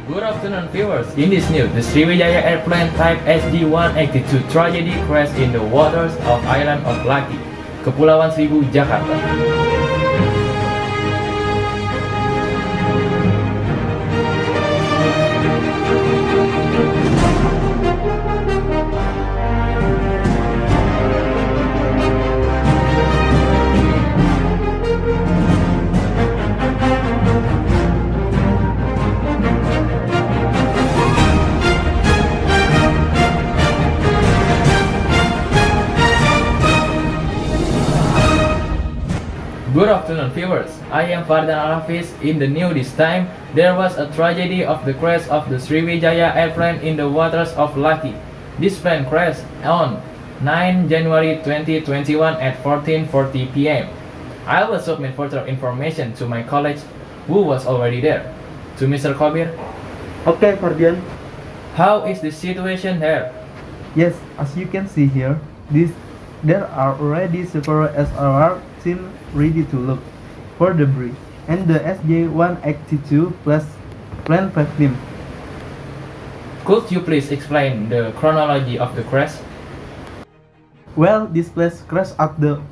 Good afternoon viewers. In this news, the Sriwijaya airplane type SG-182 tragedy crashed in the waters of island of Laki, Kepulauan Seribu, Jakarta. Good afternoon viewers, I am Fardian Alhafiz. In the news this time, there was a tragedy of the crash of the Sriwijaya airplane in the waters of Laki. This plane crashed on 9 January 2021 at 14:40 p.m. I will submit further information to my colleague who was already there. To Mr. Khobir. Okay, Fardian. How is the situation there? Yes, as you can see here, there are already several SRR teams ready to look for debris, and the SJ-182 plus plane victim. Could you please explain the chronology of the crash? Well, this plane crashed at the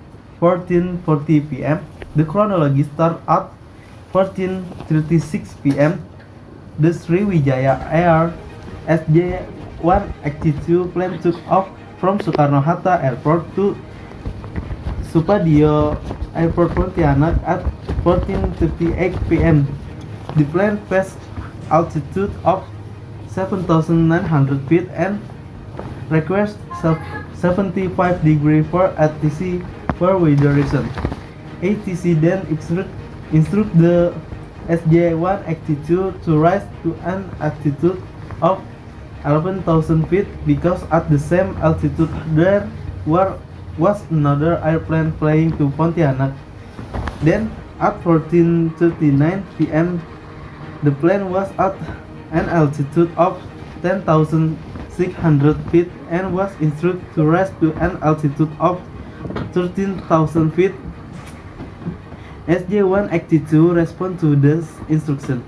14:40 p.m. The chronology starts at 14:36 p.m. The Sriwijaya Air SJ-182 plane took off from Soekarno-Hatta Airport to Supadio Airport Pontianak at 14:58 p.m. The plane passed altitude of 7,900 feet and requires 75 degrees for ATC for weather reason. ATC then instruct the SJ-182 to rise to an altitude of 11,000 feet because at the same altitude there was another airplane flying to Pontianak. Then at 14:39 p.m. the plane was at an altitude of 10,600 feet and was instructed to rise to an altitude of 13,000 feet. SJ-182 responded to this instruction.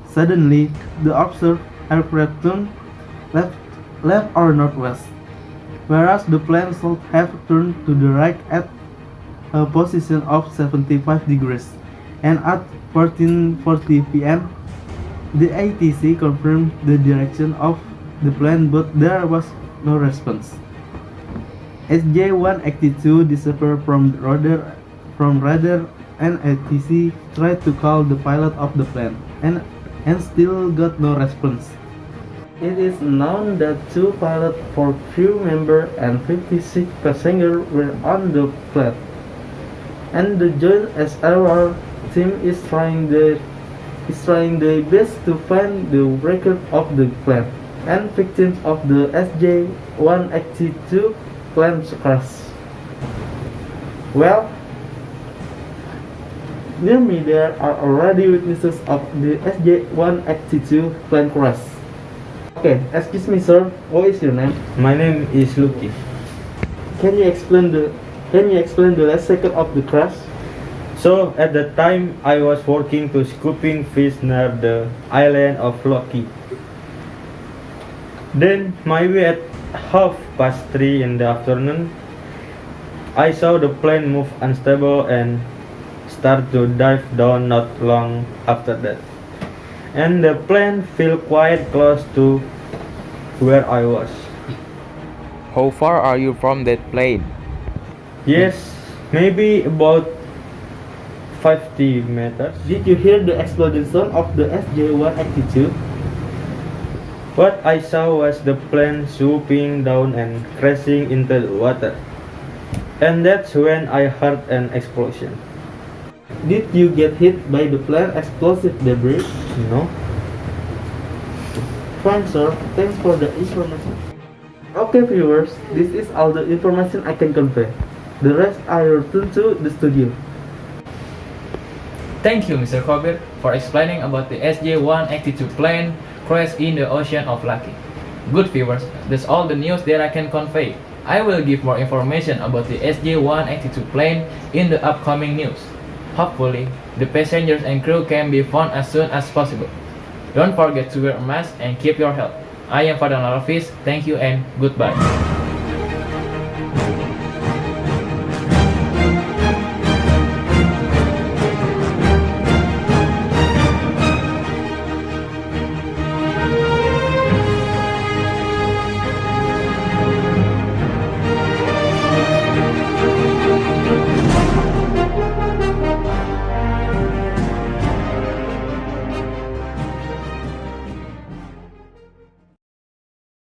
Suddenly, the observed aircraft turned left or northwest, whereas the plane should have turned to the right at a position of 75 degrees. And at 14:40 p.m., the ATC confirmed the direction of the plane, but there was no response. SJ-182 disappeared from radar, and ATC tried to call the pilot of the plane, and still got no response. It is known that 2 pilots, 4 crew members, and 56 passengers were on the plane, and the joint SRR team is trying their best to find the record of the plane and victims of the SJ-182 plane crash. Well, near me there are already witnesses of the SJ-182 plane crash. Okay, excuse me, sir. What is your name? My name is Rizqi. Can you explain the last second of the crash? So at the time I was working to scooping fish near the island of Laki. Then maybe at 3:30 in the afternoon, I saw the plane move unstable and start to dive down not long after that. And the plane fell quite close to where I was. How far are you from that plane? Yes, maybe about 50 meters. Did you hear the explosion sound of the SJ-182? What I saw was the plane swooping down and crashing into the water. And that's when I heard an explosion. Did you get hit by the plane explosive debris? No. Fine, sir. Thanks for the information. Okay, viewers, this is all the information I can convey. The rest I return to the studio. Thank you, Mr. Khobir, for explaining about the SJ-182 plane crash in the ocean of Laki. Good viewers, that's all the news that I can convey. I will give more information about the SJ-182 plane in the upcoming news. Hopefully, the passengers and crew can be found as soon as possible. Don't forget to wear a mask and keep your health. I am Fardian Alhafiz. Thank you and goodbye.